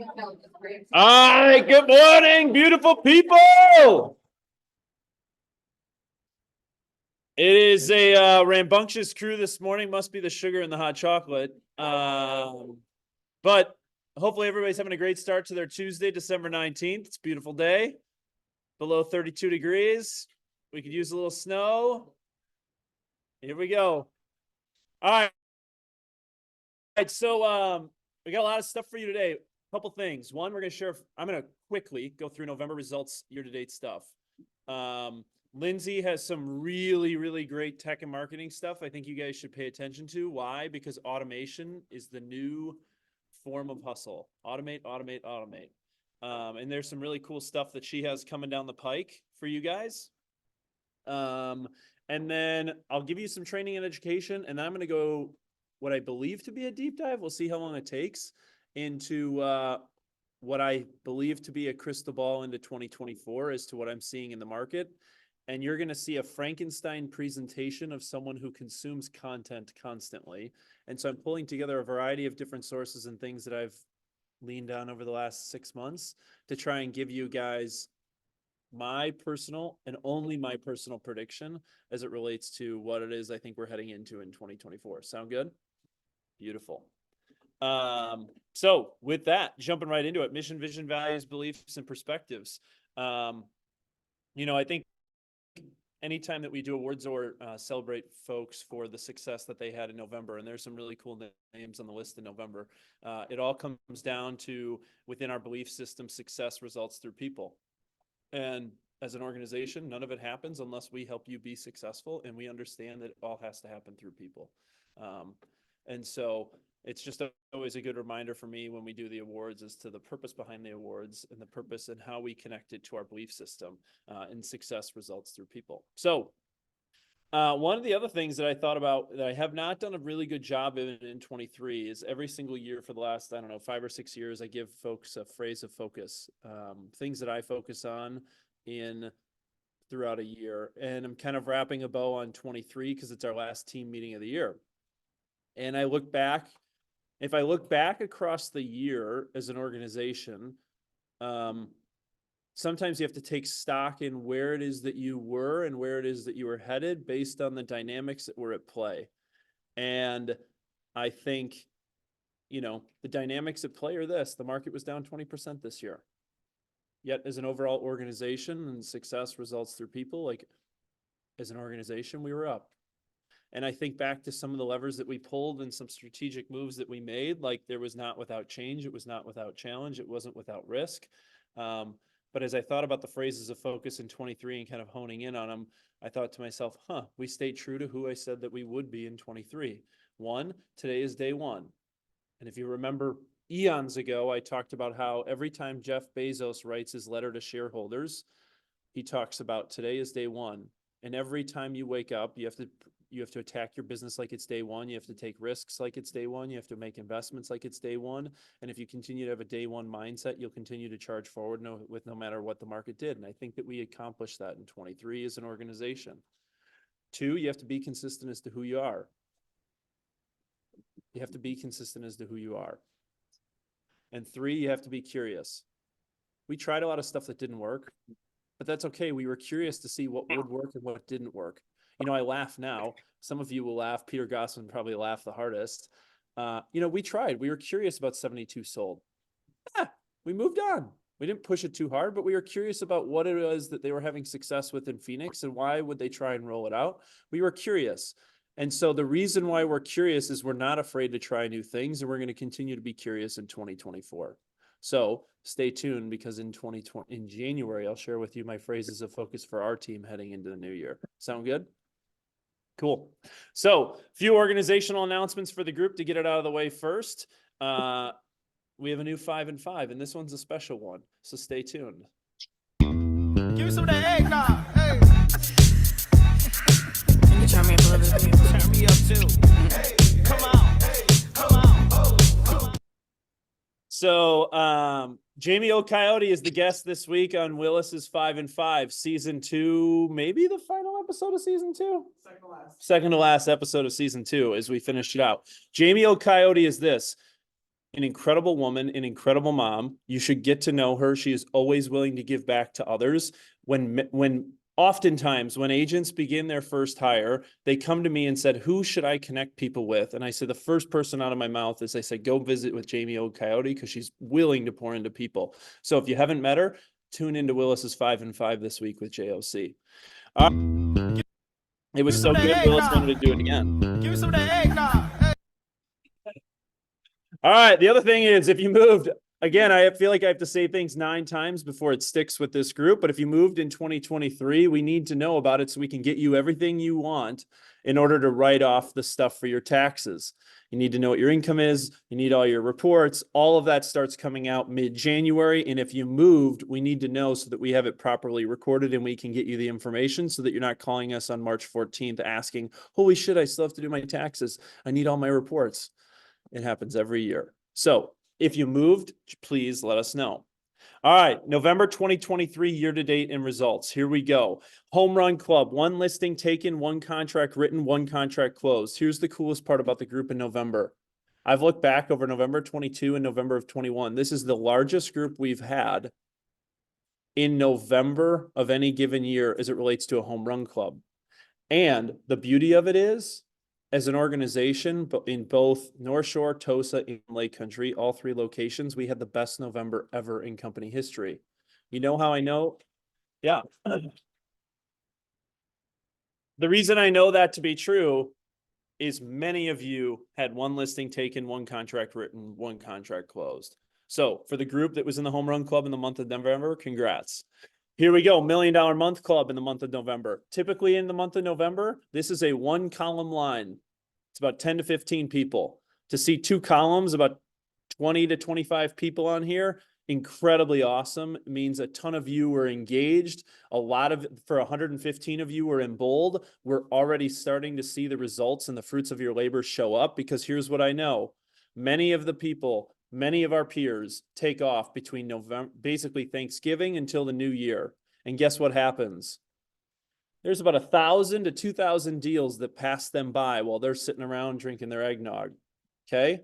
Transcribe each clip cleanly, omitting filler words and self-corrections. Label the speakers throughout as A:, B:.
A: All right, good morning, beautiful people. It is a rambunctious crew this morning. Must be the sugar and the hot chocolate. But hopefully everybody's having a great start to their Tuesday, December 19th. It's a beautiful day. Below 32 degrees. We could use a little snow. Here we go. All right. So we got a lot of stuff for you today. A couple things. One, I'm going to quickly go through November results, year-to-date stuff. Lindsay has some really, really great tech and marketing stuff I think you guys should pay attention to. Why? Because automation is the new form of hustle. Automate. And there's some really cool stuff that she has coming down the pike for you guys. And then I'll give you some training and education, and then I'm going to go what I believe to be a deep dive. We'll see how long it takes into what I believe to be a crystal ball into 2024 as to what I'm seeing in the market. And you're going to see a Frankenstein presentation of someone who consumes content constantly. And so I'm pulling together a variety of different sources and things that I've leaned on over the last 6 months to try and give you guys my personal and only my personal prediction as it relates to what it is I think we're heading into in 2024. Sound good? Beautiful. So with that, jumping right into it, mission, vision, values, beliefs, and perspectives. I think anytime that we do awards or celebrate folks for the success that they had in November, and there's some really cool names on the list in November, it all comes down to, within our belief system, success results through people. And as an organization, none of it happens unless we help you be successful, and we understand that it all has to happen through people. And so it's just always a good reminder for me when we do the awards as to the purpose behind the awards and the purpose and how we connect it to our belief system, and success results through people. So one of the other things that I thought about that I have not done a really good job in 23 is every single year for the last, 5 or 6 years, I give folks a phrase of focus, things that I focus on throughout a year. And I'm kind of wrapping a bow on 23 because it's our last team meeting of the year. And I look back, if I look back across the year as an organization, sometimes you have to take stock in where it is that you were and where it is that you were headed based on the dynamics that were at play. And I think, the dynamics at play are this: the market was down 20% this year. Yet as an overall organization, and success results through people, like as an organization, we were up. And I think back to some of the levers that we pulled and some strategic moves that we made, like there was not without change, it was not without challenge, it wasn't without risk. But as I thought about the phrases of focus in 23 and kind of honing in on them, I thought to myself, we stayed true to who I said that we would be in 23. One, today is day one. And if you remember eons ago, I talked about how every time Jeff Bezos writes his letter to shareholders, he talks about today is day one. And every time you wake up, you have to attack your business like it's day one. You have to take risks like it's day one. You have to make investments like it's day one. And if you continue to have a day one mindset, you'll continue to charge forward no matter what the market did. And I think that we accomplished that in 23 as an organization. Two, you have to be consistent as to who you are. You have to be consistent as to who you are. And three, you have to be curious. We tried a lot of stuff that didn't work, but that's okay. We were curious to see what would work and what didn't work. I laugh now. Some of you will laugh. Peter Gossman probably laughed the hardest. We tried. We were curious about 72 sold. We moved on. We didn't push it too hard, but we were curious about what it was that they were having success with in Phoenix and why would they try and roll it out. We were curious. And so the reason why we're curious is we're not afraid to try new things, and we're going to continue to be curious in 2024. So stay tuned, because in January, I'll share with you my phrases of focus for our team heading into the new year. Sound good? Cool. So a few organizational announcements for the group to get it out of the way first. We have a new 5 and 5, and this one's a special one. So stay tuned.
B: Give me some of that eggnog. Hey.
C: Turn me up a little bit.
B: Turn me up too. Hey, come out. Hey, come out. Oh, come out.
A: So Jamie O'Coyote is the guest this week on Willis's 5 and 5, season 2, maybe the final episode of season 2? Second to last episode of season 2 as we finish it out. Jamie O'Coyote is this. an incredible woman, an incredible mom. You should get to know her. She is always willing to give back to others. Oftentimes when agents begin their first hire, they come to me and said, who should I connect people with? And I said, the first person out of my mouth is I said, go visit with Jamie Old Coyote because she's willing to pour into people. So if you haven't met her, tune into Willis's 5 and 5 this week with JOC. It was so good. Willis wanted to do it again.
B: Give me some of that eggnog.
A: All right. The other thing is, if you moved, again, I feel like I have to say things 9 times before it sticks with this group. But if you moved in 2023, we need to know about it so we can get you everything you want in order to write off the stuff for your taxes. You need to know what your income is. You need all your reports. All of that starts coming out mid-January. And if you moved, we need to know so that we have it properly recorded and we can get you the information so that you're not calling us on March 14th asking, holy shit, I still have to do my taxes. I need all my reports. It happens every year. So if you moved, please let us know. All right, November 2023 year-to-date and results. Here we go. Home Run Club, 1 listing taken, 1 contract written, 1 contract closed. Here's the coolest part about the group in November. I've looked back over November 22 and November of 21. This is the largest group we've had in November of any given year as it relates to a home run club. And the beauty of it is, as an organization, but in both North Shore, Tosa, and Lake Country, all 3 locations, we had the best November ever in company history. You know how I know? Yeah. The reason I know that to be true is many of you had 1 listing taken, 1 contract written, 1 contract closed. So for the group that was in the Home Run Club in the month of November, congrats. Here we go, $1 Million Month Club in the month of November. Typically in the month of November, this is a 1-column line. It's about 10 to 15 people. To see 2 columns, about 20 to 25 people on here, incredibly awesome. It means a ton of you were engaged. For 115 of you were in bold. We're already starting to see the results and the fruits of your labor show up because here's what I know. Many of our peers take off between basically Thanksgiving until the new year. And guess what happens? There's about 1,000 to 2,000 deals that pass them by while they're sitting around drinking their eggnog. Okay.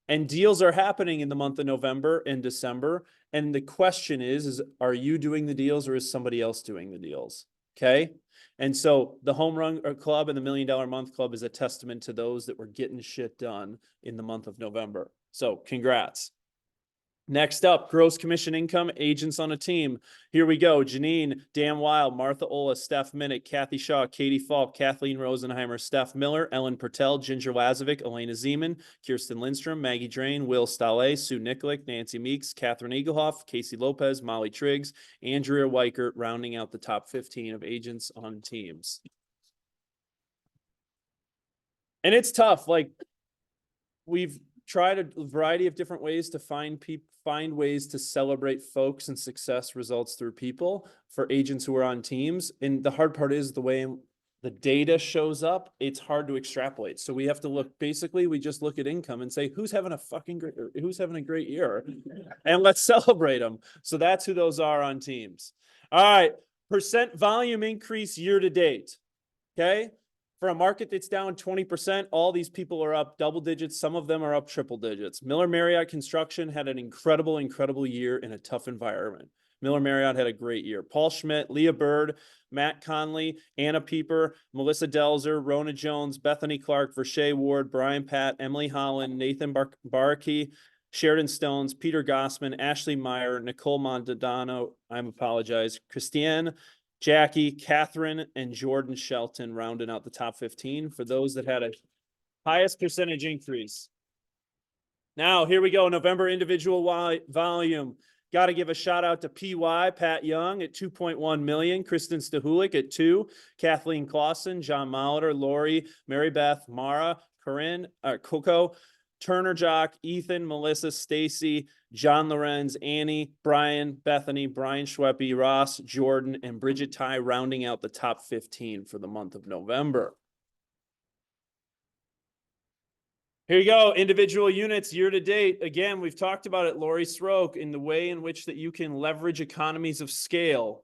A: And deals are happening in the month of November and December. And the question is are you doing the deals or is somebody else doing the deals? Okay. And so the Home Run Club and the $1 Million Month Club is a testament to those that were getting shit done in the month of November. So congrats. Next up, gross commission income, agents on a team. Here we go. Janine, Dan Weil, Martha Ola, Steph Minnick, Kathy Shaw, Katie Falk, Kathleen Rosenheimer, Steph Miller, Ellen Pertel, Ginger Lazovic, Elena Zeman, Kirsten Lindstrom, Maggie Drain, Will Stalle, Sue Nikolic, Nancy Meeks, Catherine Eaglehoff, Casey Lopez, Molly Triggs, Andrea Weichert, rounding out the top 15 of agents on teams. And it's tough. Like, we've tried a variety of different ways to find ways to celebrate folks and success results through people for agents who are on teams. And the hard part is the way the data shows up, it's hard to extrapolate. So we have to we just look at income and say, who's having a great year? And let's celebrate them. So that's who those are on teams. All right. Percent volume increase year to date. Okay. For a market that's down 20%, all these people are up double digits. Some of them are up triple digits. Miller Marriott Construction had an incredible year in a tough environment. Miller Marriott had a great year. Paul Schmidt, Leah Bird, Matt Conley, Anna Pieper, Melissa Delzer, Rona Jones, Bethany Clark, Vershay Ward, Brian Pat, Emily Holland, Nathan Barkey, Sheridan Stones, Peter Gossman, Ashley Meyer, Nicole Mondadano, Christiane, Jackie, Catherine, and Jordan Shelton rounding out the top 15 for those that had a highest percentage increase. Now, here we go. November individual volume. Got to give a shout out to PY, Pat Young at 2.1 million, Kristen Stahulik at 2, Kathleen Clausen, John Molitor, Lori, Mary Beth, Mara, Corinne, Coco, Turner Jock, Ethan, Melissa, Stacy, John Lorenz, Annie, Brian, Bethany, Brian Schweppe, Ross, Jordan, and Bridget Ty rounding out the top 15 for the month of November. Here you go. Individual units year to date. Again, we've talked about it, Lori Stroke, in the way in which that you can leverage economies of scale.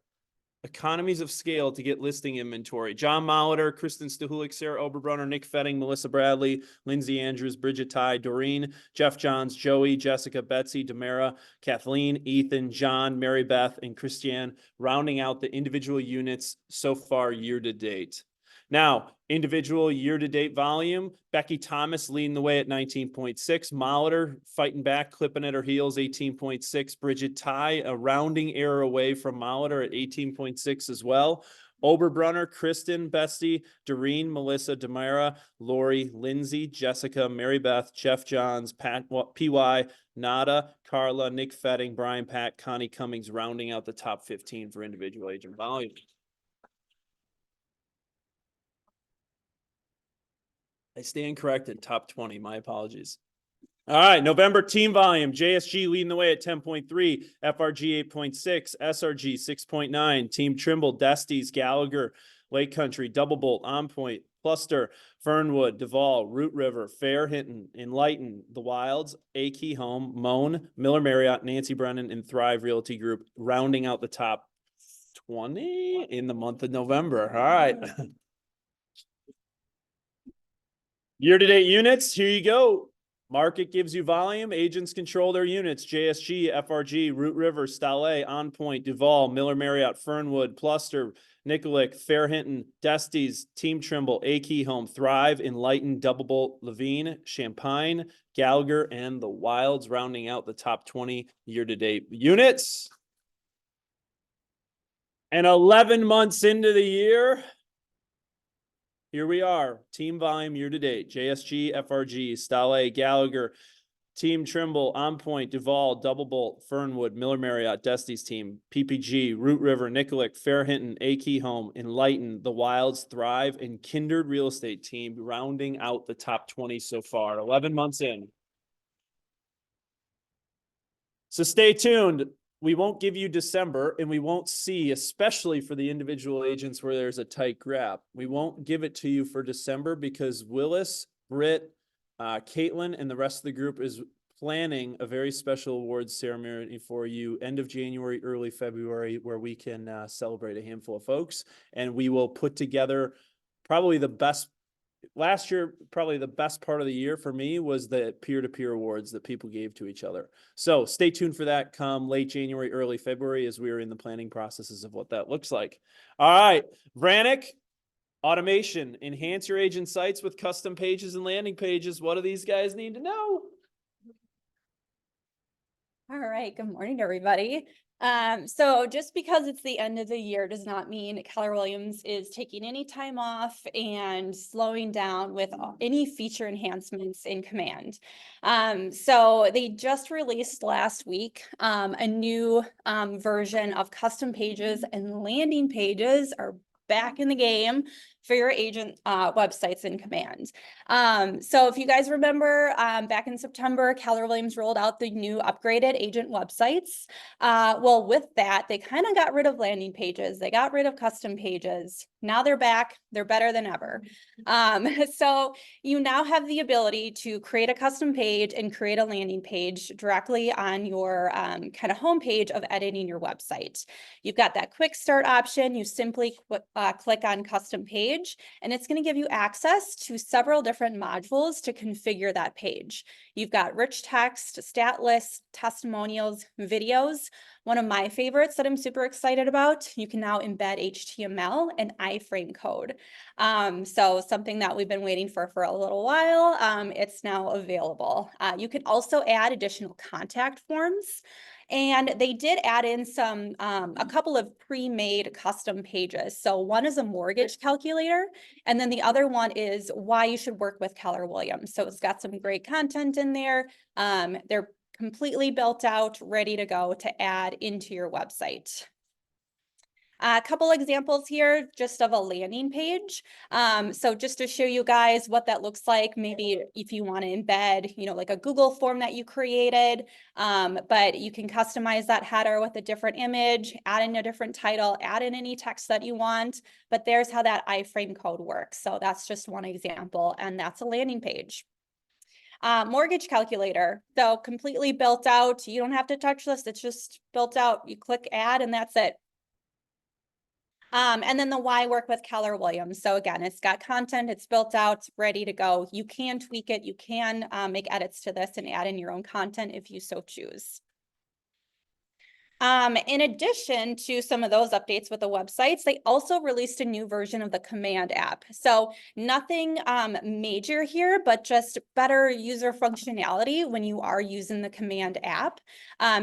A: economies of scale to get listing inventory. John Molitor, Kristen Stahulik, Sarah Oberbrunner, Nick Fetting, Melissa Bradley, Lindsay Andrews, Bridget Ty, Doreen, Jeff Johns, Joey, Jessica, Betsy, Demara, Kathleen, Ethan, John, Mary Beth, and Christiane, rounding out the individual units so far year to date. Now, individual year-to-date volume, Becky Thomas leading the way at 19.6. Molitor fighting back, clipping at her heels, 18.6. Bridget Ty, a rounding error away from Molitor at 18.6 as well. Oberbrunner, Kristen, Bestie, Doreen, Melissa, Demira, Lori, Lindsay, Jessica, Mary Beth, Jeff Johns, Pat, PY, Nada, Carla, Nick Fetting, Brian Pat, Connie Cummings, rounding out the top 15 for individual agent volume. I stand corrected, top 20. My apologies. All right, November team volume. JSG leading the way at 10.3, FRG 8.6, SRG 6.9, Team Trimble, Desties, Gallagher, Lake Country, Double Bolt, On Point, Cluster, Fernwood, Duval, Root River, Fair Hinton, Enlighten, The Wilds, A Key Home, Moan, Miller Marriott, Nancy Brennan, and Thrive Realty Group, rounding out the top 20 in the month of November. All right. Year-to-date units, here you go. Market gives you volume. Agents control their units. JSG, FRG, Root River, Stalle, On Point, Duval, Miller Marriott, Fernwood, Pluster, Nicollet, Fair Hinton, Desties, Team Trimble, A Key Home, Thrive, Enlighten, Double Bolt, Levine, Champagne, Gallagher, and the Wilds, rounding out the top 20 year-to-date units. And 11 months into the year, here we are, team volume year to date. JSG, FRG, Stalle, Gallagher, Team Trimble, On Point, Duval, Double Bolt, Fernwood, Miller Marriott, Dusty's team, PPG, Root River, Nicollet, Fair Hinton, A Key Home, Enlighten, The Wilds, Thrive, and Kindred Real Estate team, rounding out the top 20 so far. 11 months in. So stay tuned. We won't give you December, and we won't see, especially for the individual agents where there's a tight grab. We won't give it to you for December because Willis, Britt, Caitlin, and the rest of the group is planning a very special awards ceremony for you end of January, early February, where we can celebrate a handful of folks. And we will put together probably the best. Last year, probably the best part of the year for me was the peer-to-peer awards that people gave to each other. So stay tuned for that come late January, early February, as we are in the planning processes of what that looks like. All right, Vranic, automation, enhance your agent sites with custom pages and landing pages. What do these guys need to know?
D: All right, good morning, everybody. So just because it's the end of the year does not mean Keller Williams is taking any time off and slowing down with any feature enhancements in Command. So they just released last week a new version of custom pages, and landing pages are back in the game for your agent websites in Command. So if you guys remember, back in September, Keller Williams rolled out the new upgraded agent websites. Well, with that, they kind of got rid of landing pages. They got rid of custom pages. Now they're back. They're better than ever. So you now have the ability to create a custom page and create a landing page directly on your kind of homepage of editing your website. You've got that quick start option. You simply click on custom page, and it's going to give you access to several different modules to configure that page. You've got rich text, stat lists, testimonials, videos. One of my favorites that I'm super excited about, you can now embed HTML and iframe code. So something that we've been waiting for a little while, it's now available. You can also add additional contact forms. And they did add in some, a couple of pre-made custom pages. So one is a mortgage calculator, and then the other one is why you should work with Keller Williams. So it's got some great content in there. They're completely built out, ready to go to add into your website. A couple examples here just of a landing page. So just to show you guys what that looks like, maybe if you want to embed, you know, like a Google form that you created, but you can customize that header with a different image, add in a different title, add in any text that you want, but there's how that iframe code works. So that's just one example, and that's a landing page. Mortgage calculator, so completely built out. You don't have to touch this. It's just built out. You click add and that's it. And then the why work with Keller Williams. So again, it's got content, it's built out, it's ready to go. You can tweak it. You can make edits to this and add in your own content if you so choose. In addition to some of those updates with the websites, they also released a new version of the Command app. So nothing major here, but just better user functionality when you are using the Command app.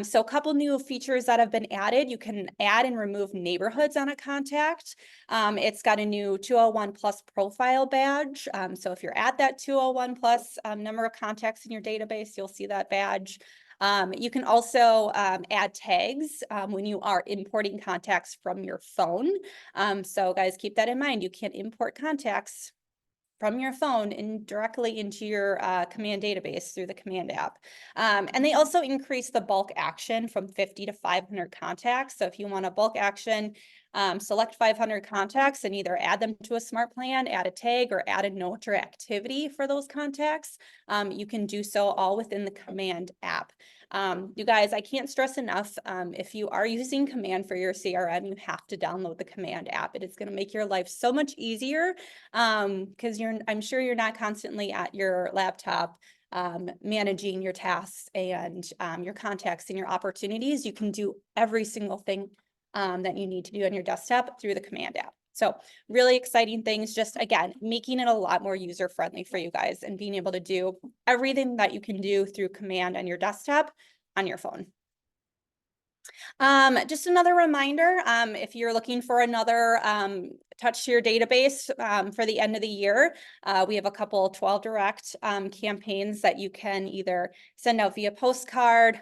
D: So a couple new features that have been added. You can add and remove neighborhoods on a contact. It's got a new 201 plus profile badge. So if you're at that 201 plus number of contacts in your database, you'll see that badge. You can also add tags when you are importing contacts from your phone. So guys, keep that in mind. You can import contacts from your phone and directly into your command database through the Command app. And they also increase the bulk action from 50 to 500 contacts. So if you want a bulk action, select 500 contacts and either add them to a smart plan, add a tag, or add a note or activity for those contacts. You can do so all within the Command app. You guys, I can't stress enough, if you are using Command for your CRM, you have to download the Command app. It is going to make your life so much easier because I'm sure you're not constantly at your laptop managing your tasks and your contacts and your opportunities. You can do every single thing that you need to do on your desktop through the Command app. So really exciting things, just again, making it a lot more user friendly for you guys and being able to do everything that you can do through Command on your desktop on your phone. Just another reminder, if you're looking for another touch to your database for the end of the year, we have a couple 12 direct campaigns that you can either send out via postcard,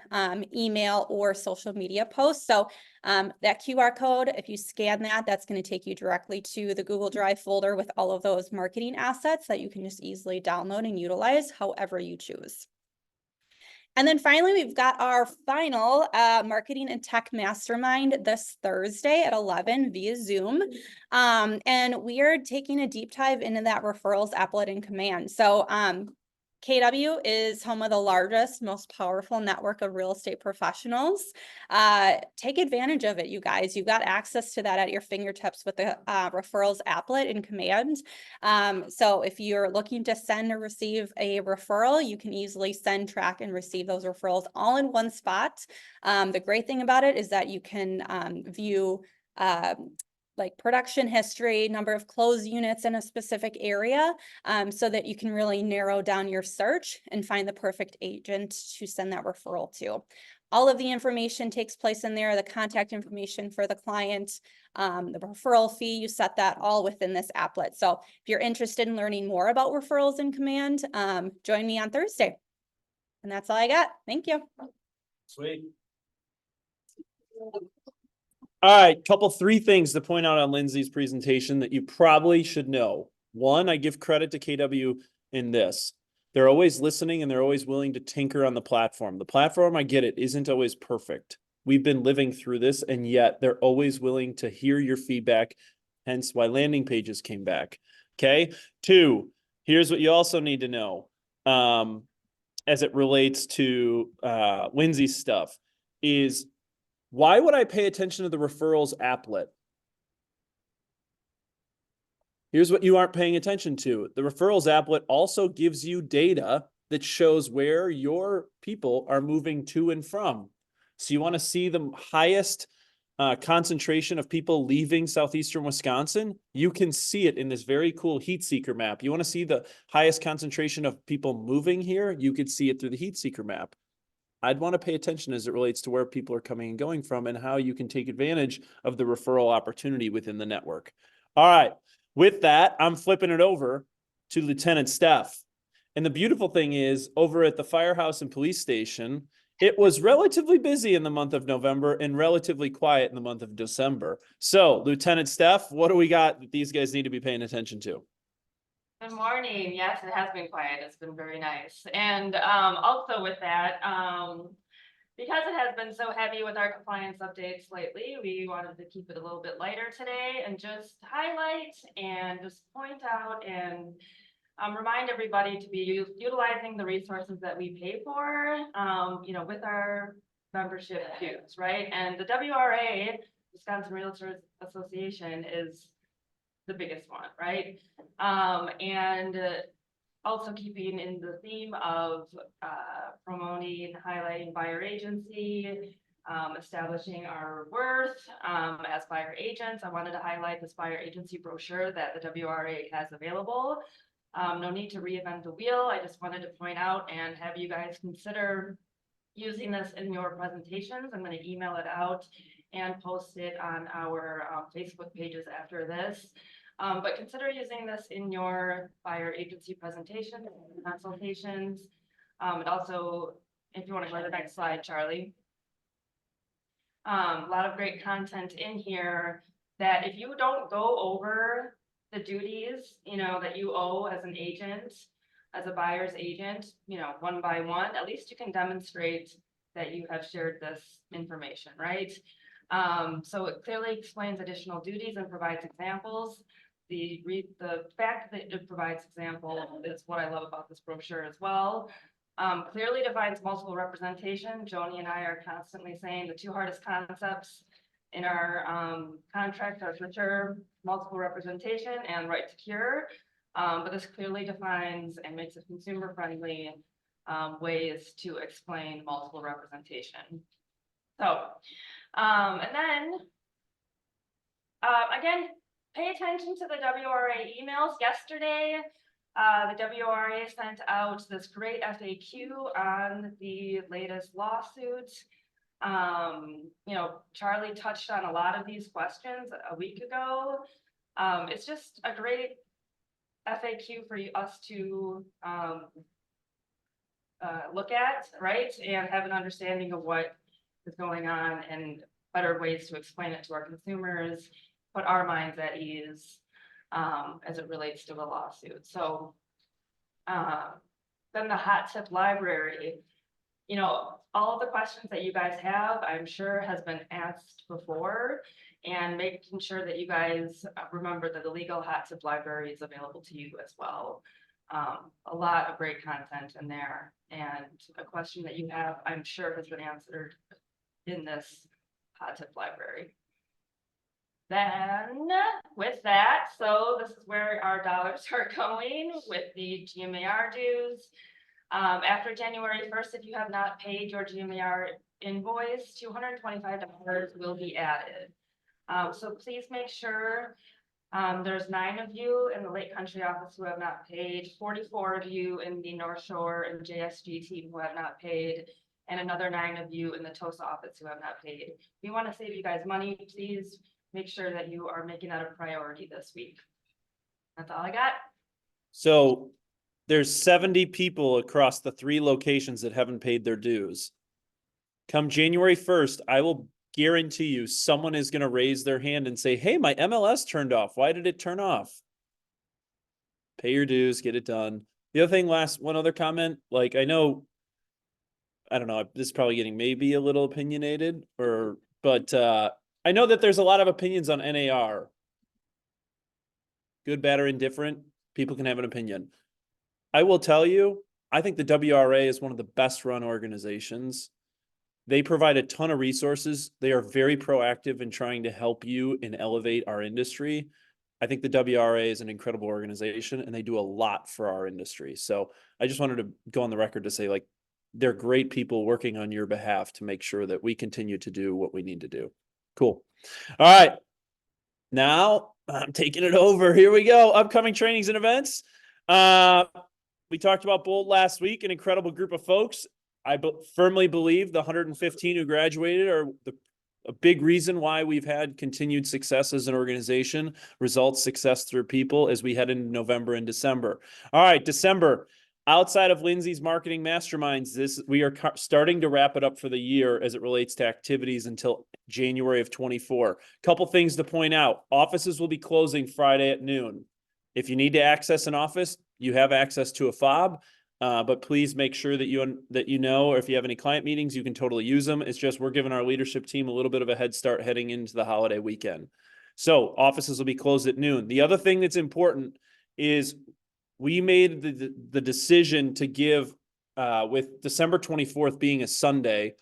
D: email, or social media posts. So that QR code, if you scan that, that's going to take you directly to the Google Drive folder with all of those marketing assets that you can just easily download and utilize however you choose. And then finally, we've got our final marketing and tech mastermind this Thursday at 11 via Zoom. And we are taking a deep dive into that referrals applet and Command. So KW is home of the largest, most powerful network of real estate professionals. Take advantage of it, you guys. You've got access to that at your fingertips with the referrals applet and Command. So if you're looking to send or receive a referral, you can easily send, track, and receive those referrals all in one spot. The great thing about it is that you can view like production history, number of closed units in a specific area, so that you can really narrow down your search and find the perfect agent to send that referral to. All of the information takes place in there, the contact information for the client, the referral fee, you set that all within this applet. So if you're interested in learning more about referrals in Command, join me on Thursday. And that's all I got. Thank you.
A: Sweet. All right, three things to point out on Lindsay's presentation that you probably should know. One, I give credit to KW in this. They're always listening and they're always willing to tinker on the platform. The platform, I get it, isn't always perfect. We've been living through this, and yet they're always willing to hear your feedback, hence why landing pages came back. Okay. Two, here's what you also need to know as it relates to Lindsay's stuff is, why would I pay attention to the referrals applet? Here's what you aren't paying attention to. The referrals applet also gives you data that shows where your people are moving to and from. So you want to see the highest concentration of people leaving southeastern Wisconsin? You can see it in this very cool heat seeker map. You want to see the highest concentration of people moving here? You could see it through the heat seeker map. I'd want to pay attention as it relates to where people are coming and going from and how you can take advantage of the referral opportunity within the network. All right. With that, I'm flipping it over to Lieutenant Steph. And the beautiful thing is, over at the firehouse and police station, it was relatively busy in the month of November and relatively quiet in the month of December. So, Lieutenant Steph, what do we got that these guys need to be paying attention to?
E: Good morning. Yes, it has been quiet. It's been very nice. And also with that, because it has been so heavy with our compliance updates lately, we wanted to keep it a little bit lighter today and just highlight and just point out and remind everybody to be utilizing the resources that we pay for, with our membership dues, right? And the WRA Wisconsin Realtors Association is the biggest one, right? And also keeping in the theme of promoting, highlighting buyer agency, establishing our worth as buyer agents. I wanted to highlight this buyer agency brochure that the WRA has available. No need to reinvent the wheel. I just wanted to point out and have you guys consider using this in your presentations. I'm going to email it out and post it on our Facebook pages after this. But consider using this in your buyer agency presentation consultations. And also, if you want to go to the next slide, Charlie. A lot of great content in here that if you don't go over the duties, that you owe as an agent, as a buyer's agent, one by one, at least you can demonstrate that you have shared this information, right? So it clearly explains additional duties and provides examples. The fact that it provides examples is what I love about this brochure as well. Clearly defines multiple representation. Joni and I are constantly saying the two hardest concepts in our contract are for sure multiple representation and right to cure. But this clearly defines and makes it consumer friendly ways to explain multiple representation. So, and then again, pay attention to the WRA emails. Yesterday, the WRA sent out this great FAQ on the latest lawsuit. Charlie touched on a lot of these questions a week ago. It's just a great FAQ for us to look at, right? And have an understanding of what is going on and better ways to explain it to our consumers, put our minds at ease as it relates to the lawsuit. So then the hot tip library, all of the questions that you guys have, I'm sure has been asked before, and making sure that you guys remember that the legal hot tip library is available to you as well. A lot of great content in there, and a question that you have, I'm sure has been answered in this hot tip library. Then with that, so this is where our dollars are going with the GMAR dues. After January 1st, if you have not paid your GMAR invoice, $225 will be added. So please make sure there's 9 of you in the Lake Country office who have not paid, 44 of you in the North Shore and JSG team who have not paid, and another 9 of you in the TOSA office who have not paid. We want to save you guys money. Please make sure that you are making that a priority this week. That's all I got.
A: So there's 70 people across the 3 locations that haven't paid their dues. Come January 1st, I will guarantee you someone is going to raise their hand and say, hey, my MLS turned off. Why did it turn off? Pay your dues, get it done. The other thing, one other comment, like I know, I don't know, this is probably getting maybe a little opinionated, but I know that there's a lot of opinions on NAR. Good, bad, or indifferent. People can have an opinion. I will tell you, I think the WRA is one of the best run organizations. They provide a ton of resources. They are very proactive in trying to help you and elevate our industry. I think the WRA is an incredible organization and they do a lot for our industry. So I just wanted to go on the record to say, like, they're great people working on your behalf to make sure that we continue to do what we need to do. Cool. All right. Now I'm taking it over. Here we go. Upcoming trainings and events. We talked about Bold last week, an incredible group of folks. I firmly believe the 115 who graduated are a big reason why we've had continued success as an organization, results, success through people as we head into November and December. All right, December. Outside of Lindsay's marketing masterminds, we are starting to wrap it up for the year as it relates to activities until January of 24. Couple things to point out. Offices will be closing Friday at noon. If you need to access an office, you have access to a fob, but please make sure that you know, or if you have any client meetings, you can totally use them. It's just we're giving our leadership team a little bit of a head start heading into the holiday weekend. So offices will be closed at noon. The other thing that's important is we made the decision to give, with December 24th being a Sunday,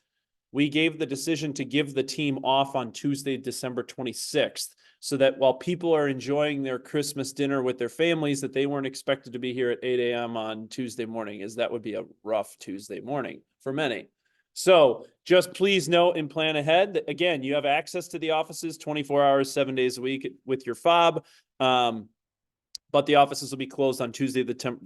A: we gave the decision to give the team off on Tuesday, December 26th, so that while people are enjoying their Christmas dinner with their families, that they weren't expected to be here at 8 a.m. on Tuesday morning, as that would be a rough Tuesday morning for many. So just please note and plan ahead that, again, you have access to the offices 24 hours, 7 days a week with your fob. But the offices will be closed on Tuesday,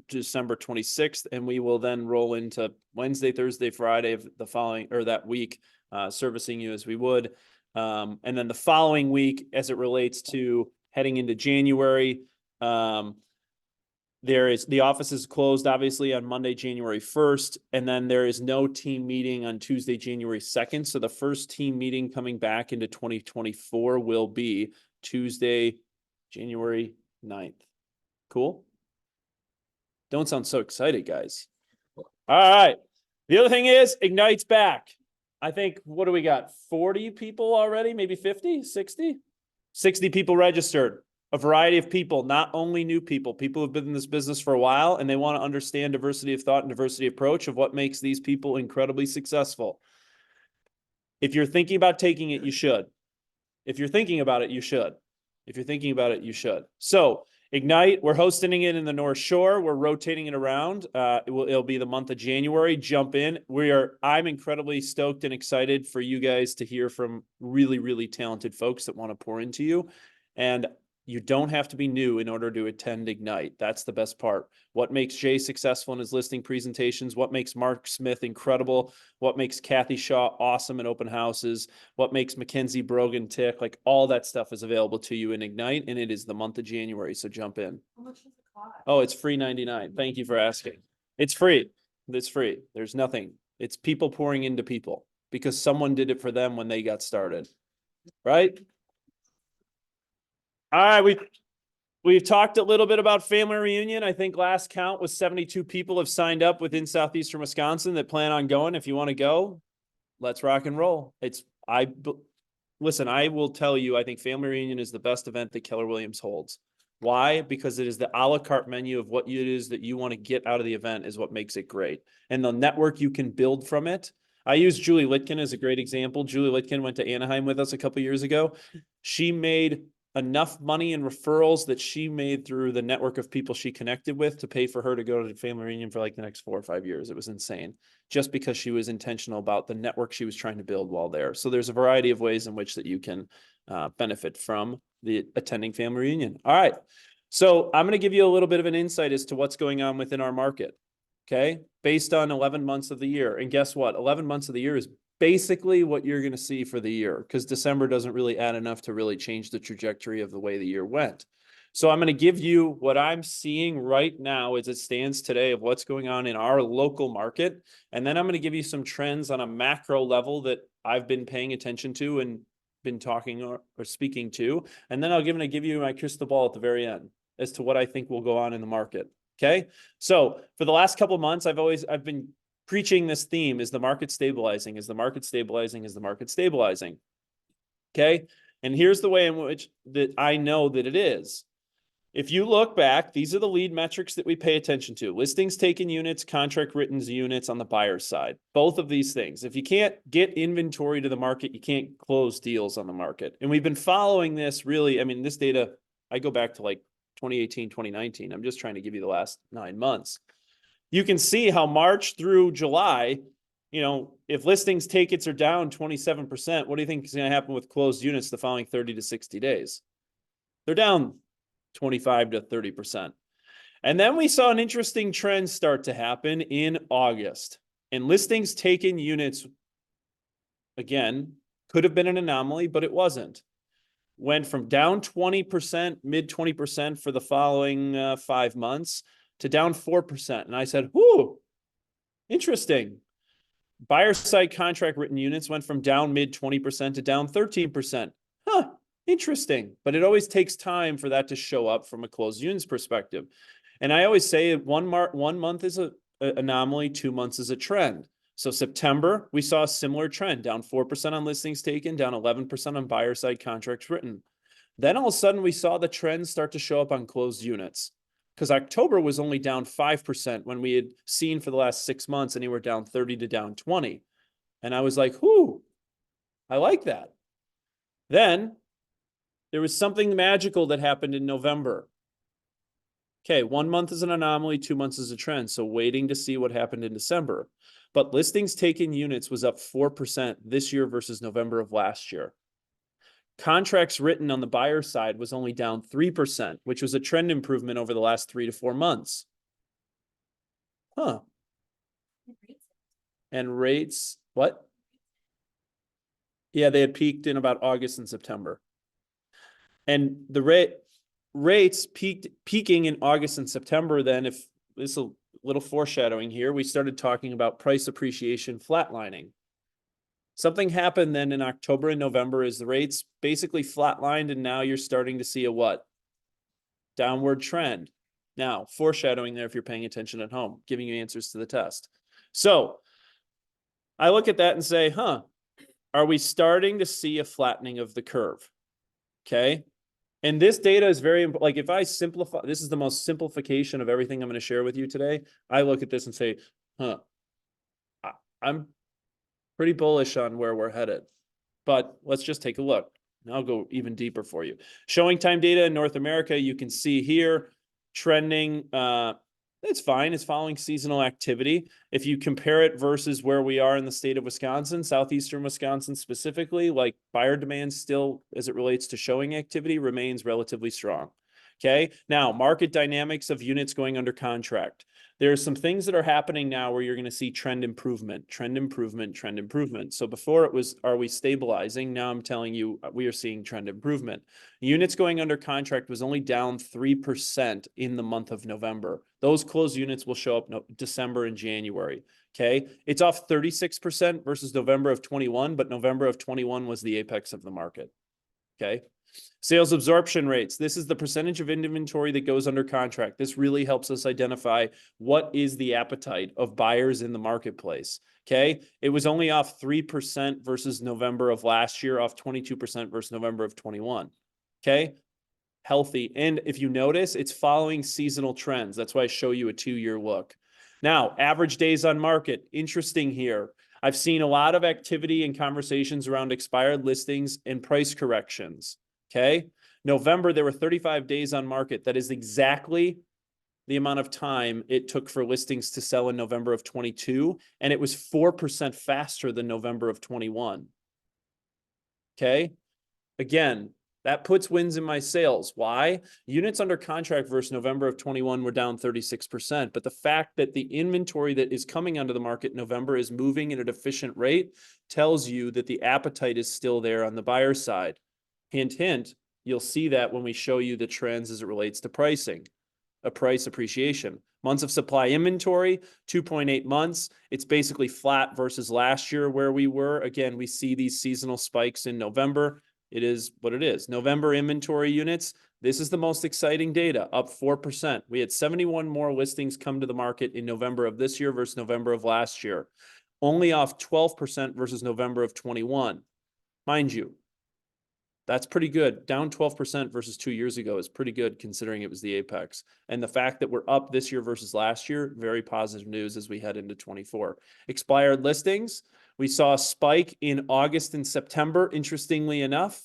A: December 26th, and we will then roll into Wednesday, Thursday, Friday of the following, or that week, servicing you as we would. And then the following week, as it relates to heading into January, the office is closed obviously on Monday, January 1st, and then there is no team meeting on Tuesday, January 2nd. So the first team meeting coming back into 2024 will be Tuesday, January 9th. Cool? Don't sound so excited, guys. All right. The other thing is Ignite's back. I think, what do we got? 40 people already? Maybe 50, 60? 60 people registered. A variety of people, not only new people, people who've been in this business for a while, and they want to understand diversity of thought and diversity of approach of what makes these people incredibly successful. If you're thinking about taking it, you should. If you're thinking about it, you should. If you're thinking about it, you should. So Ignite, we're hosting it in the North Shore. We're rotating it around. It'll be the month of January. Jump in. I'm incredibly stoked and excited for you guys to hear from really, really talented folks that want to pour into you. And you don't have to be new in order to attend Ignite. That's the best part. What makes Jay successful in his listing presentations? What makes Mark Smith incredible? What makes Kathy Shaw awesome in open houses? What makes Mackenzie Brogan tick? Like, all that stuff is available to you in Ignite, and it is the month of January. So jump in.
E: How much does it cost?
A: Oh, it's free 99. Thank you for asking. It's free. It's free. There's nothing. It's people pouring into people because someone did it for them when they got started. Right? All right, we've talked a little bit about family reunion. I think last count was 72 people have signed up within southeastern Wisconsin that plan on going. If you want to go, let's rock and roll. Listen, I will tell you, I think family reunion is the best event that Keller Williams holds. Why? Because it is the a la carte menu of what it is that you want to get out of the event is what makes it great. And the network you can build from it. I use Julie Litkin as a great example. Julie Litkin went to Anaheim with us a couple years ago. She made enough money in referrals that she made through the network of people she connected with to pay for her to go to the family reunion for like the next 4 or 5 years. It was insane, just because she was intentional about the network she was trying to build while there. So there's a variety of ways in which that you can benefit from the attending family reunion. All right. So I'm going to give you a little bit of an insight as to what's going on within our market. Okay. Based on 11 months of the year. And guess what? 11 months of the year is basically what you're going to see for the year, because December doesn't really add enough to really change the trajectory of the way the year went. So I'm going to give you what I'm seeing right now as it stands today of what's going on in our local market. And then I'm going to give you some trends on a macro level that I've been paying attention to and been talking or speaking to. And then I'm going to give you my crystal ball at the very end as to what I think will go on in the market. Okay. So for the last couple of months, I've been preaching this theme: is the market stabilizing? Is the market stabilizing? Is the market stabilizing? Okay. And here's the way in which that I know that it is. If you look back, these are the lead metrics that we pay attention to: listings taken units, contract written units on the buyer's side. Both of these things. If you can't get inventory to the market, you can't close deals on the market. And we've been following this really, I mean, this data, I go back to like 2018, 2019. I'm just trying to give you the last 9 months. You can see how March through July, you know, if listings takes are down 27%, what do you think is going to happen with closed units the following 30 to 60 days? They're down 25 to 30%. And then we saw an interesting trend start to happen in August. And listings taken units, again, could have been an anomaly, but it wasn't. Went from down 20%, mid 20% for the following 5 months to down 4%. And I said, whoo, interesting. Buyer side contract written units went from down mid 20% to down 13%. Huh, interesting. But it always takes time for that to show up from a closed units perspective. And I always say 1 month is an anomaly, 2 months is a trend. So September, we saw a similar trend, down 4% on listings taken, down 11% on buyer side contracts written. Then all of a sudden we saw the trend start to show up on closed units, because October was only down 5% when we had seen for the last 6 months anywhere down 30 to down 20. And I was like, whoo, I like that. Then there was something magical that happened in November. Okay, 1 month is an anomaly, 2 months is a trend. So waiting to see what happened in December. But listings taken units was up 4% this year versus November of last year. Contracts written on the buyer side was only down 3%, which was a trend improvement over the last 3 to 4 months. Huh. And rates, what? Yeah, they had peaked in about August and September. And the rates peaking in August and September. Then, if this is a little foreshadowing here, we started talking about price appreciation flatlining. Something happened then in October and November is the rates basically flatlined, and now you're starting to see a what? Downward trend. Now, foreshadowing there if you're paying attention at home, giving you answers to the test. So I look at that and say, huh, are we starting to see a flattening of the curve? Okay. And this data is very important. Like if I simplify, this is the most simplification of everything I'm going to share with you today. I look at this and say, huh, I'm pretty bullish on where we're headed. But let's just take a look. And I'll go even deeper for you. Showing time data in North America, you can see here trending. It's fine. It's following seasonal activity. If you compare it versus where we are in the state of Wisconsin, southeastern Wisconsin specifically, like buyer demand still, as it relates to showing activity, remains relatively strong. Okay. Now, market dynamics of units going under contract. There are some things that are happening now where you're going to see trend improvement, trend improvement, trend improvement. So before it was, are we stabilizing? Now I'm telling you, we are seeing trend improvement. Units going under contract was only down 3% in the month of November. Those closed units will show up December and January. Okay. It's off 36% versus November of 21, but November of 21 was the apex of the market. Okay. Sales absorption rates. This is the percentage of inventory that goes under contract. This really helps us identify what is the appetite of buyers in the marketplace. Okay. It was only off 3% versus November of last year, off 22% versus November of 21. Okay. Healthy. And if you notice, it's following seasonal trends. That's why I show you a 2-year look. Now, average days on market. Interesting here. I've seen a lot of activity and conversations around expired listings and price corrections. Okay. November, there were 35 days on market. That is exactly the amount of time it took for listings to sell in November of 22. And it was 4% faster than November of 21. Okay. Again, that puts wins in my sales. Why? Units under contract versus November of 21 were down 36%. But the fact that the inventory that is coming onto the market in November is moving at an efficient rate tells you that the appetite is still there on the buyer side. Hint, hint, you'll see that when we show you the trends as it relates to pricing, a price appreciation. Months of supply inventory, 2.8 months. It's basically flat versus last year where we were. Again, we see these seasonal spikes in November. It is what it is. November inventory units. This is the most exciting data, up 4%. We had 71 more listings come to the market in November of this year versus November of last year. Only off 12% versus November of 21. Mind you, that's pretty good. Down 12% versus 2 years ago is pretty good considering it was the apex. And the fact that we're up this year versus last year, very positive news as we head into 24. Expired listings. We saw a spike in August and September, interestingly enough.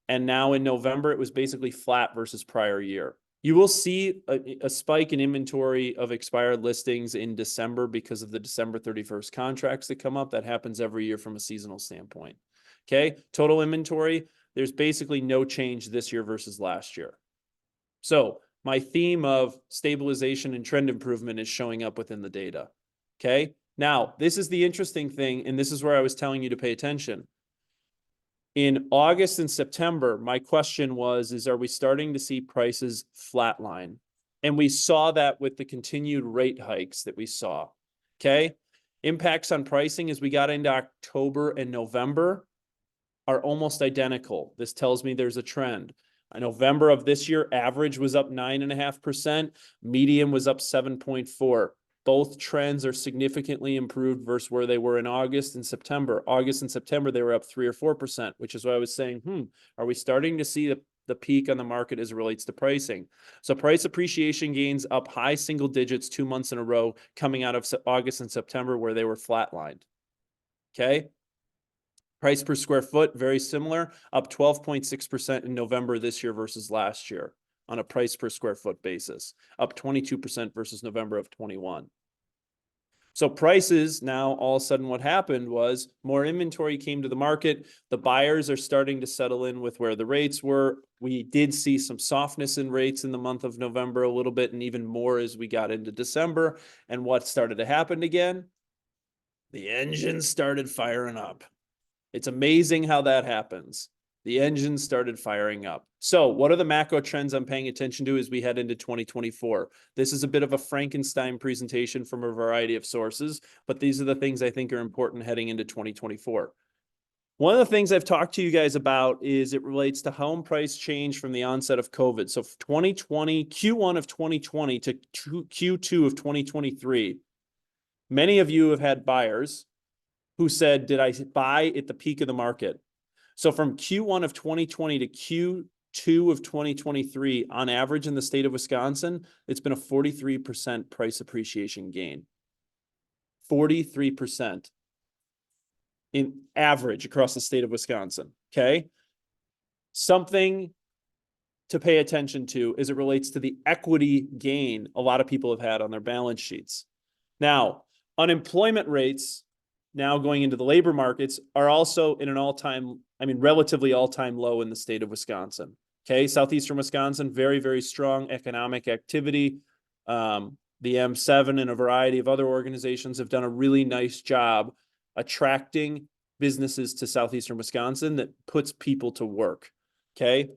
A: And now in November, it was basically flat versus prior year. You will see a spike in inventory of expired listings in December because of the December 31st contracts that come up. That happens every year from a seasonal standpoint. Okay, total inventory. There's basically no change this year versus last year. So my theme of stabilization and trend improvement is showing up within the data. Okay. Now, this is the interesting thing, and this is where I was telling you to pay attention. In August and September, my question was, are we starting to see prices flatline? And we saw that with the continued rate hikes that we saw. Okay. Impacts on pricing as we got into October and November are almost identical. This tells me there's a trend. In November of this year, average was up 9.5%. Median was up 7.4%. Both trends are significantly improved versus where they were in August and September. August and September, they were up 3 or 4%, which is why I was saying, are we starting to see the peak on the market as it relates to pricing? So price appreciation gains up high single digits 2 months in a row coming out of August and September where they were flatlined. Okay. Price per square foot, very similar, up 12.6% in November this year versus last year on a price per square foot basis, up 22% versus November of 21. So prices now, all of a sudden what happened was more inventory came to the market. The buyers are starting to settle in with where the rates were. We did see some softness in rates in the month of November a little bit, and even more as we got into December. And what started to happen again? The engines started firing up. It's amazing how that happens. The engine started firing up. So what are the macro trends I'm paying attention to as we head into 2024? This is a bit of a Frankenstein presentation from a variety of sources, but these are the things I think are important heading into 2024. One of the things I've talked to you guys about is it relates to home price change from the onset of COVID. So 2020, Q1 of 2020 to Q2 of 2023, many of you have had buyers who said, did I buy at the peak of the market? So from Q1 of 2020 to Q2 of 2023, on average in the state of Wisconsin, it's been a 43% price appreciation gain. 43% in average across the state of Wisconsin, okay? Something to pay attention to as it relates to the equity gain a lot of people have had on their balance sheets. Now, unemployment rates now going into the labor markets are also in an all-time, relatively all-time low in the state of Wisconsin. Okay, southeastern Wisconsin, very, very strong economic activity. The M7 and a variety of other organizations have done a really nice job attracting businesses to southeastern Wisconsin that puts people to work. Okay,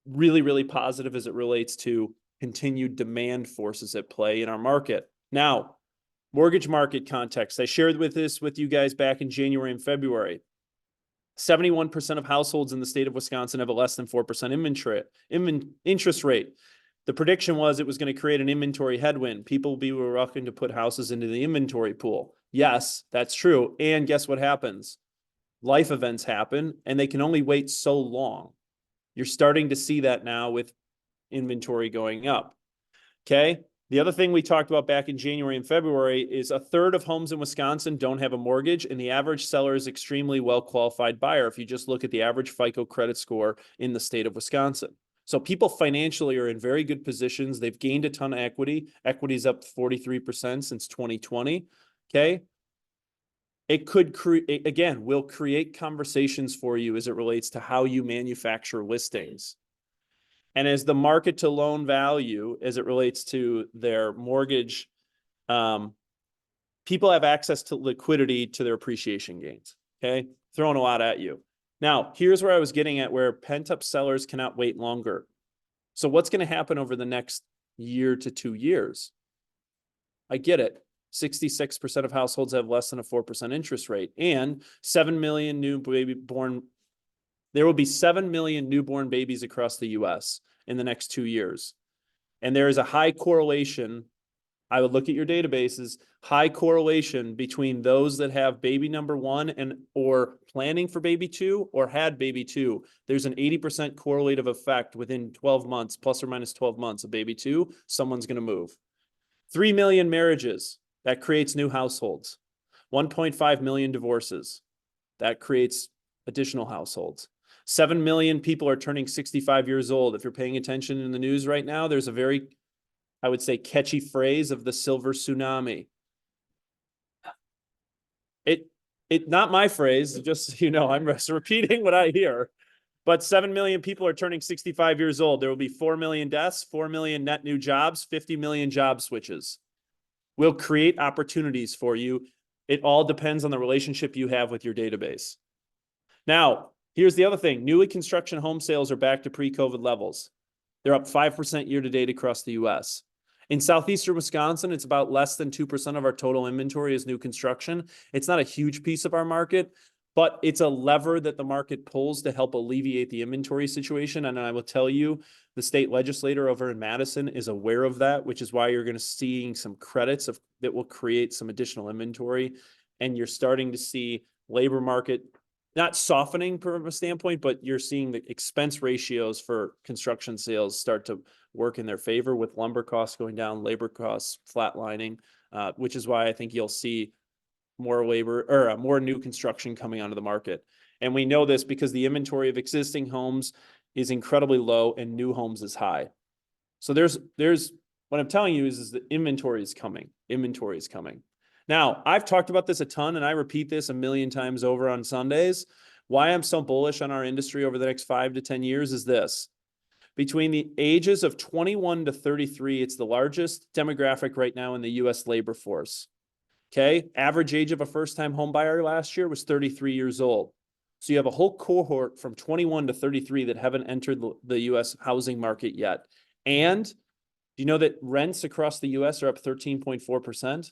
A: really, really positive as it relates to continued demand forces at play in our market. Now, mortgage market context. I shared this with you guys back in January and February. 71% of households in the state of Wisconsin have a less than 4% interest rate. The prediction was it was going to create an inventory headwind. People will be reluctant to put houses into the inventory pool. Yes, that's true. And guess what happens? Life events happen, and they can only wait so long. You're starting to see that now with inventory going up. Okay. The other thing we talked about back in January and February is a third of homes in Wisconsin don't have a mortgage, and the average seller is extremely well-qualified buyer if you just look at the average FICO credit score in the state of Wisconsin. So people financially are in very good positions. They've gained a ton of equity. Equity's up 43% since 2020, okay? It could create, again, will create conversations for you as it relates to how you manufacture listings. And as the market to loan value, as it relates to their mortgage, people have access to liquidity to their appreciation gains, okay? Throwing a lot at you. Now, here's where I was getting at, where pent-up sellers cannot wait longer. So what's going to happen over the next year to 2 years? I get it. 66% of households have less than a 4% interest rate, and 7 million there will be 7 million newborn babies across the U.S. in the next 2 years. And there is a high correlation. I would look at your databases, high correlation between those that have baby number 1 and or planning for baby 2 or had baby 2. There's an 80% correlative effect within 12 months, plus or minus 12 months of baby 2, someone's going to move. 3 million marriages, that creates new households. 1.5 million divorces, that creates additional households. 7 million people are turning 65 years old. If you're paying attention in the news right now, there's a very, I would say, catchy phrase of the silver tsunami. It not my phrase, just, I'm just repeating what I hear. But 7 million people are turning 65 years old. There will be 4 million deaths, 4 million net new jobs, 50 million job switches. We'll create opportunities for you. It all depends on the relationship you have with your database. Now, here's the other thing. Newly construction home sales are back to pre-COVID levels. They're up 5% year to date across the U.S. In southeastern Wisconsin, it's about less than 2% of our total inventory is new construction. It's not a huge piece of our market, but it's a lever that the market pulls to help alleviate the inventory situation. And I will tell you, the state legislator over in Madison is aware of that, which is why you're going to see some credits that will create some additional inventory. And you're starting to see labor market not softening from a standpoint, but you're seeing the expense ratios for construction sales start to work in their favor with lumber costs going down, labor costs flatlining, which is why I think you'll see more labor or more new construction coming onto the market. And we know this because the inventory of existing homes is incredibly low and new homes is high. So there's what I'm telling you is the inventory is coming. Inventory is coming. Now, I've talked about this a ton and I repeat this a million times over on Sundays. Why I'm so bullish on our industry over the next 5 to 10 years is this. Between the ages of 21 to 33, it's the largest demographic right now in the US labor force. Okay. Average age of a first-time home buyer last year was 33 years old. So you have a whole cohort from 21 to 33 that haven't entered the US housing market yet. And do you know that rents across the US are up 13.4%?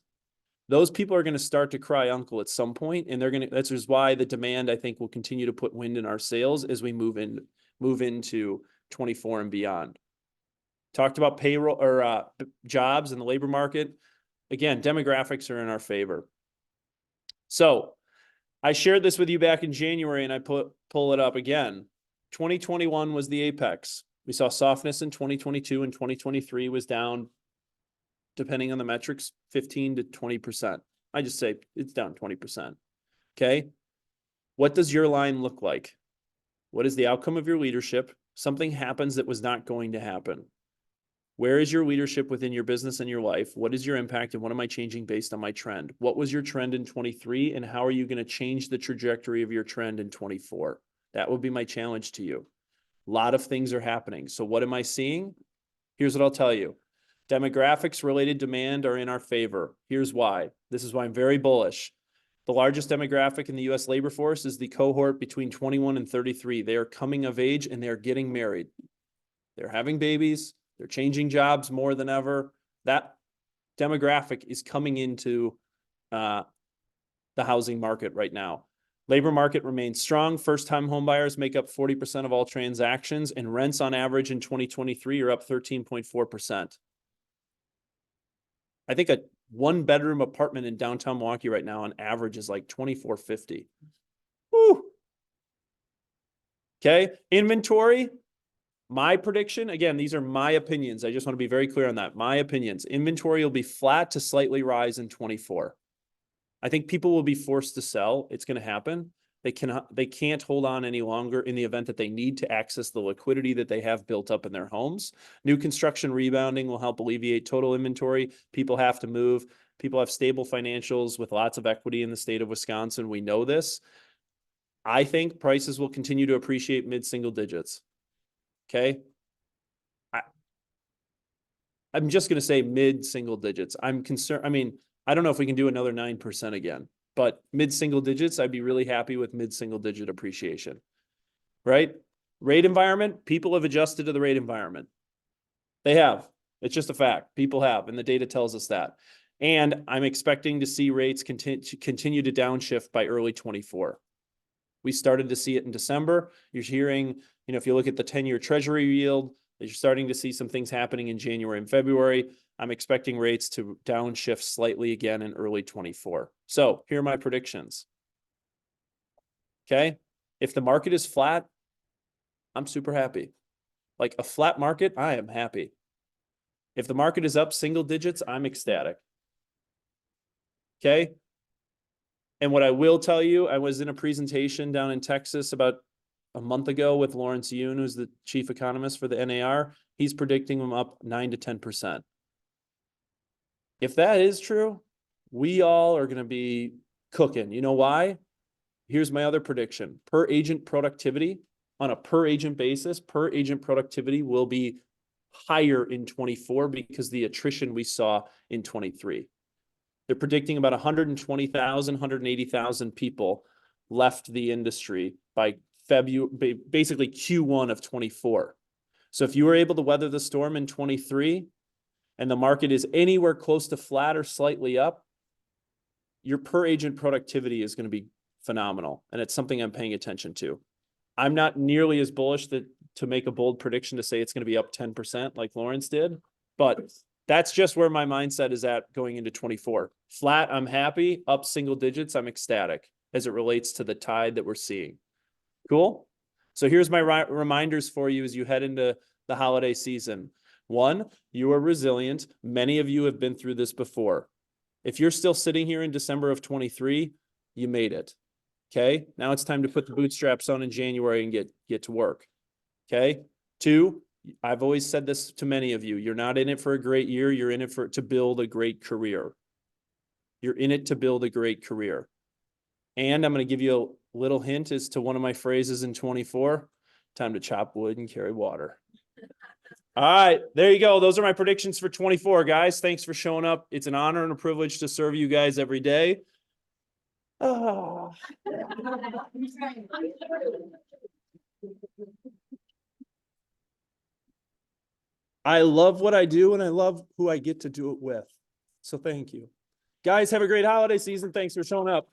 A: Those people are going to start to cry uncle at some point, and that's just why the demand, I think, will continue to put wind in our sails as we move into 24 and beyond. Talked about payroll or jobs in the labor market. Again, demographics are in our favor. So I shared this with you back in January and I pull it up again. 2021 was the apex. We saw softness in 2022 and 2023 was down, depending on the metrics, 15 to 20%. I just say it's down 20%. Okay. What does your line look like? What is the outcome of your leadership? Something happens that was not going to happen. Where is your leadership within your business and your life? What is your impact and what am I changing based on my trend? What was your trend in 23 and how are you going to change the trajectory of your trend in 24? That would be my challenge to you. A lot of things are happening. So what am I seeing? Here's what I'll tell you. Demographics related demand are in our favor. Here's why. This is why I'm very bullish. The largest demographic in the US labor force is the cohort between 21 and 33. They are coming of age and they're getting married. They're having babies. They're changing jobs more than ever. That demographic is coming into the housing market right now. Labor market remains strong. First-time homebuyers make up 40% of all transactions, and rents on average in 2023 are up 13.4%. I think a one-bedroom apartment in downtown Milwaukee right now on average is like $2,450. Woo! Okay, inventory. My prediction, again, these are my opinions. I just want to be very clear on that. My opinions. Inventory will be flat to slightly rise in 24. I think people will be forced to sell. It's going to happen. They can't hold on any longer in the event that they need to access the liquidity that they have built up in their homes. New construction rebounding will help alleviate total inventory. People have to move. People have stable financials with lots of equity in the state of Wisconsin. We know this. I think prices will continue to appreciate mid-single digits. Okay. I'm just going to say mid-single digits. I'm concerned. I mean, I don't know if we can do another 9% again, but mid-single digits, I'd be really happy with mid-single digit appreciation, right? Rate environment, people have adjusted to the rate environment. They have. It's just a fact. People have, and the data tells us that. And I'm expecting to see rates continue to downshift by early 24. We started to see it in December. You're hearing, if you look at the 10-year treasury yield, you're starting to see some things happening in January and February. I'm expecting rates to downshift slightly again in early 24. So here are my predictions. Okay. If the market is flat, I'm super happy. Like a flat market, I am happy. If the market is up single digits, I'm ecstatic. Okay. And what I will tell you, I was in a presentation down in Texas about a month ago with Lawrence Yoon, who's the chief economist for the NAR. He's predicting them up 9 to 10%. If that is true, we all are going to be cooking. You know why? Here's my other prediction. Per agent productivity, on a per agent basis, per agent productivity will be higher in 24 because the attrition we saw in 23. They're predicting about 120,000, 180,000 people left the industry by February, basically Q1 of 24. So if you were able to weather the storm in 23 and the market is anywhere close to flat or slightly up, your per agent productivity is going to be phenomenal. And it's something I'm paying attention to. I'm not nearly as bullish to make a bold prediction to say it's going to be up 10% like Lawrence did, but that's just where my mindset is at going into 24. Flat, I'm happy. Up single digits, I'm ecstatic as it relates to the tide that we're seeing. Cool? So here's my reminders for you as you head into the holiday season. One, you are resilient. Many of you have been through this before. If you're still sitting here in December of 23, you made it. Okay, now it's time to put the bootstraps on in January and get to work. Okay, 2, I've always said this to many of you, you're not in it for a great year, you're in it to build a great career. You're in it to build a great career. And I'm going to give you a little hint as to one of my phrases in 24, time to chop wood and carry water. All right, there you go. Those are my predictions for 24, guys. Thanks for showing up. It's an honor and a privilege to serve you guys every day. Oh. I love what I do and I love who I get to do it with. So thank you. Guys, have a great holiday season. Thanks for showing up.